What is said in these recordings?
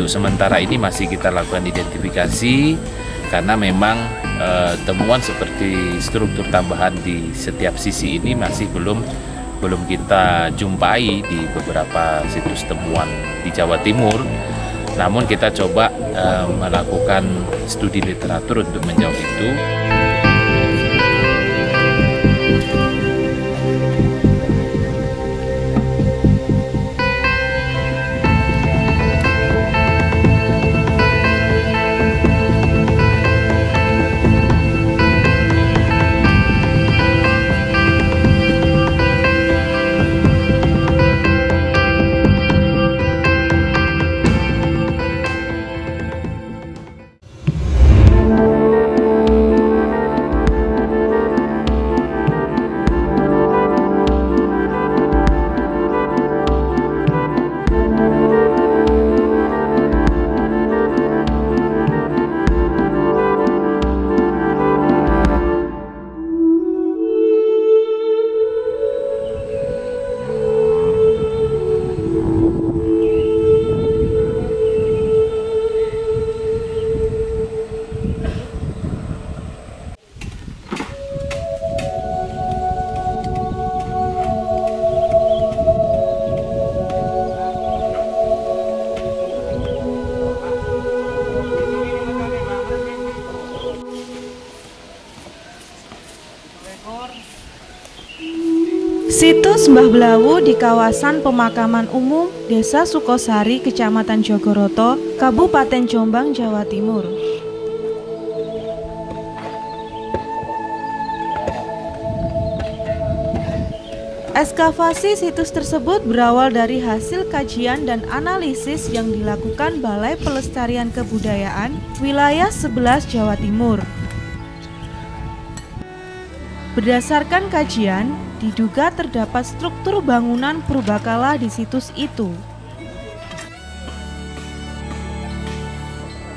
untuk sementara ini masih kita lakukan identifikasi karena memang temuan seperti struktur tambahan di setiap sisi ini masih belum kita jumpai di beberapa situs temuan di Jawa Timur. Namun kita coba melakukan studi literatur untuk menjawab itu. Situs Mbah Blawu di kawasan pemakaman umum Desa Sukosari, Kecamatan Jogoroto, Kabupaten Jombang, Jawa Timur. Ekskavasi situs tersebut berawal dari hasil kajian dan analisis yang dilakukan Balai Pelestarian Kebudayaan Wilayah 11 Jawa Timur. Berdasarkan kajian, diduga terdapat struktur bangunan purbakala di situs itu.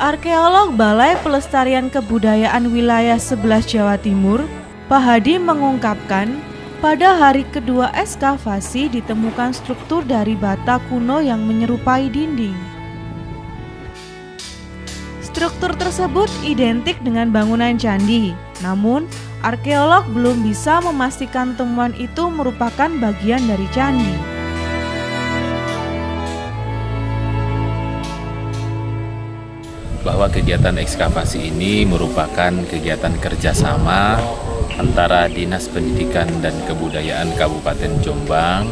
Arkeolog Balai Pelestarian Kebudayaan Wilayah 11 Jawa Timur, Pak Hadi mengungkapkan, pada hari kedua ekskavasi ditemukan struktur dari bata kuno yang menyerupai dinding. Struktur tersebut identik dengan bangunan candi, namun arkeolog belum bisa memastikan temuan itu merupakan bagian dari candi. Bahwa kegiatan ekskavasi ini merupakan kegiatan kerjasama antara Dinas Pendidikan dan Kebudayaan Kabupaten Jombang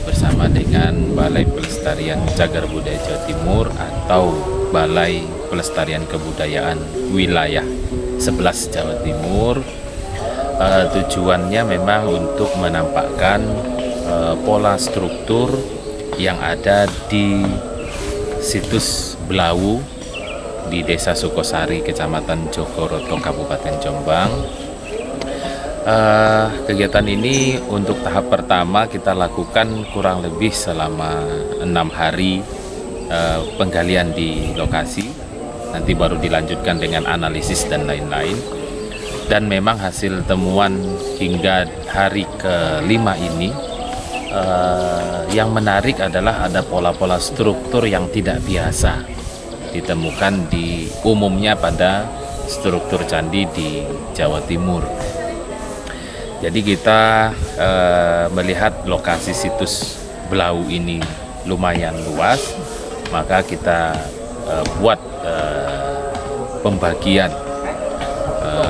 bersama dengan Balai Pelestarian Cagar Budaya Jawa Timur atau Balai Pelestarian Kebudayaan Wilayah 11 Jawa Timur. Tujuannya memang untuk menampakkan pola struktur yang ada di situs Blawu di Desa Sukosari, Kecamatan Jogoroto, Kabupaten Jombang. Kegiatan ini untuk tahap pertama kita lakukan kurang lebih selama 6 hari penggalian di lokasi. Nanti baru dilanjutkan dengan analisis dan lain-lain. Dan memang hasil temuan hingga hari ke-5 ini yang menarik adalah ada pola-pola struktur yang tidak biasa ditemukan di umumnya pada struktur candi di Jawa Timur. Jadi kita melihat lokasi situs Blawu ini lumayan luas, maka kita buat pembagian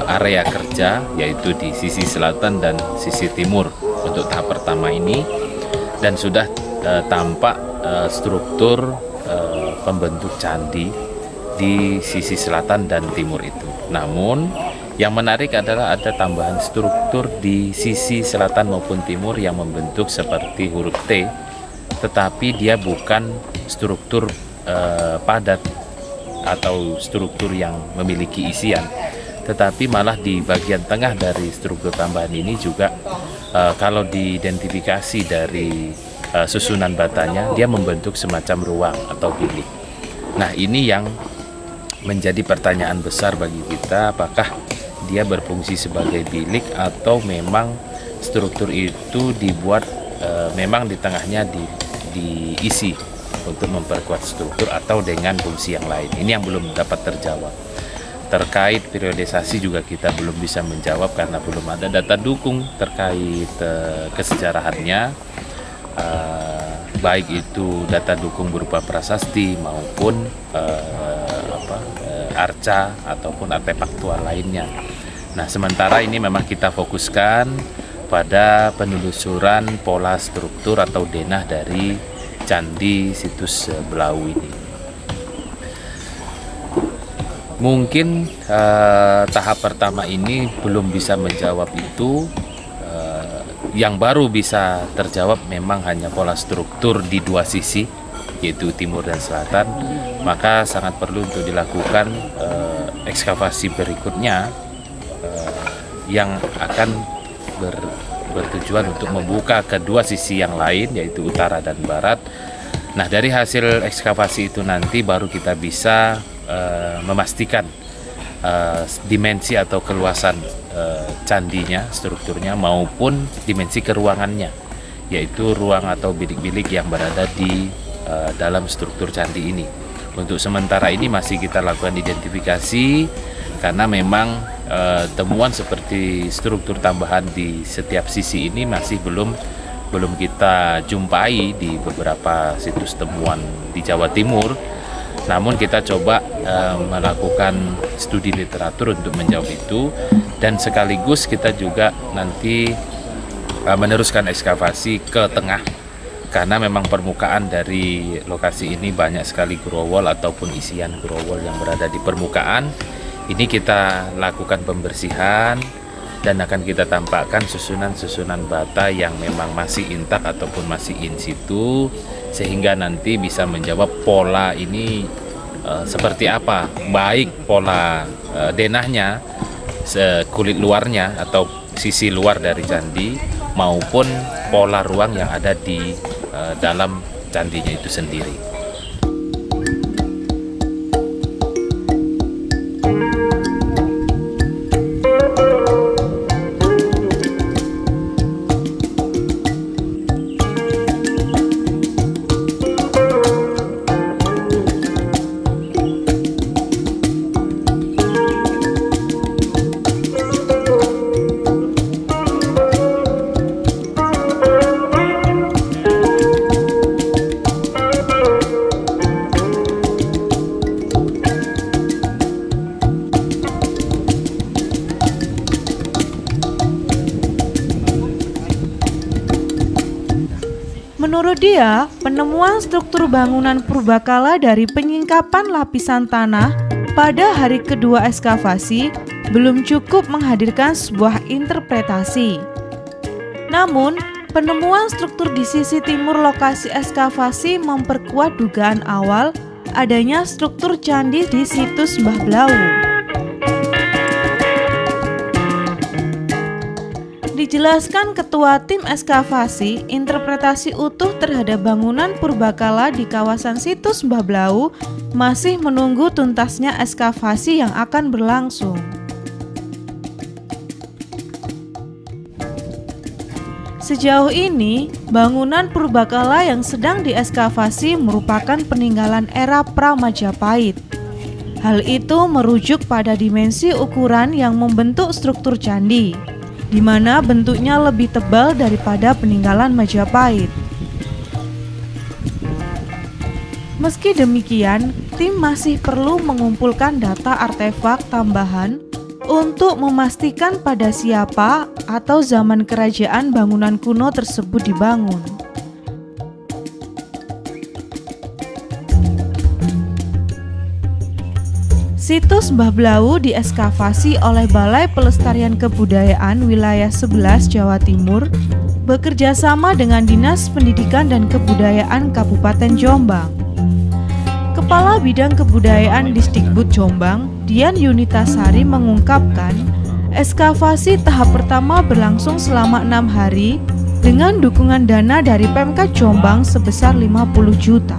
area kerja yaitu di sisi selatan dan sisi timur untuk tahap pertama ini, dan sudah tampak struktur pembentuk candi di sisi selatan dan timur itu. Namun yang menarik adalah ada tambahan struktur di sisi selatan maupun timur yang membentuk seperti huruf T, tetapi dia bukan struktur padat atau struktur yang memiliki isian, tetapi malah di bagian tengah dari struktur tambahan ini juga kalau diidentifikasi dari susunan batanya, dia membentuk semacam ruang atau bilik. Nah, ini yang menjadi pertanyaan besar bagi kita, apakah dia berfungsi sebagai bilik atau memang struktur itu dibuat memang di tengahnya diisi untuk memperkuat struktur atau dengan fungsi yang lain. Ini yang belum dapat terjawab. Terkait periodisasi juga kita belum bisa menjawab karena belum ada data dukung terkait kesejarahannya, baik itu data dukung berupa prasasti maupun arca ataupun artefaktual lainnya. Nah, sementara ini memang kita fokuskan pada penelusuran pola struktur atau denah dari Candi Situs Belau ini. Mungkin tahap pertama ini belum bisa menjawab itu. Yang baru bisa terjawab memang hanya pola struktur di dua sisi, yaitu timur dan selatan. Maka sangat perlu untuk dilakukan ekskavasi berikutnya yang akan bertujuan untuk membuka kedua sisi yang lain, yaitu utara dan barat. Nah, dari hasil ekskavasi itu nanti baru kita bisa memastikan dimensi atau keluasan candinya, strukturnya, maupun dimensi keruangannya, yaitu ruang atau bilik-bilik yang berada di dalam struktur candi ini. Untuk sementara ini masih kita lakukan identifikasi karena memang temuan seperti struktur tambahan di setiap sisi ini masih belum kita jumpai di beberapa situs temuan di Jawa Timur. Namun kita coba melakukan studi literatur untuk menjawab itu, dan sekaligus kita juga nanti meneruskan ekskavasi ke tengah karena memang permukaan dari lokasi ini banyak sekali growol ataupun isian growol yang berada di permukaan. Ini kita lakukan pembersihan dan akan kita tampakkan susunan-susunan bata yang memang masih intak ataupun masih in situ, sehingga nanti bisa menjawab pola ini seperti apa, baik pola denahnya, kulit luarnya atau sisi luar dari candi, maupun pola ruang yang ada di dalam candinya itu sendiri. Menurut dia, penemuan struktur bangunan purbakala dari penyingkapan lapisan tanah pada hari kedua ekskavasi belum cukup menghadirkan sebuah interpretasi. Namun, penemuan struktur di sisi timur lokasi ekskavasi memperkuat dugaan awal adanya struktur candi di situs Mbah Blau. Dijelaskan Ketua Tim Ekskavasi, interpretasi utuh terhadap bangunan purbakala di kawasan situs Mbah Blau masih menunggu tuntasnya ekskavasi yang akan berlangsung. Sejauh ini, bangunan purbakala yang sedang diekskavasi merupakan peninggalan era pra-Majapahit. Hal itu merujuk pada dimensi ukuran yang membentuk struktur candi, di mana bentuknya lebih tebal daripada peninggalan Majapahit. Meski demikian, tim masih perlu mengumpulkan data artefak tambahan untuk memastikan pada siapa atau zaman kerajaan bangunan kuno tersebut dibangun. Situs Mbah Blau diekskavasi oleh Balai Pelestarian Kebudayaan Wilayah 11 Jawa Timur bekerja sama dengan Dinas Pendidikan dan Kebudayaan Kabupaten Jombang. Kepala Bidang Kebudayaan Disdikbud Jombang, Dian Yunitasari mengungkapkan, ekskavasi tahap pertama berlangsung selama 6 hari dengan dukungan dana dari Pemkab Jombang sebesar 50 juta.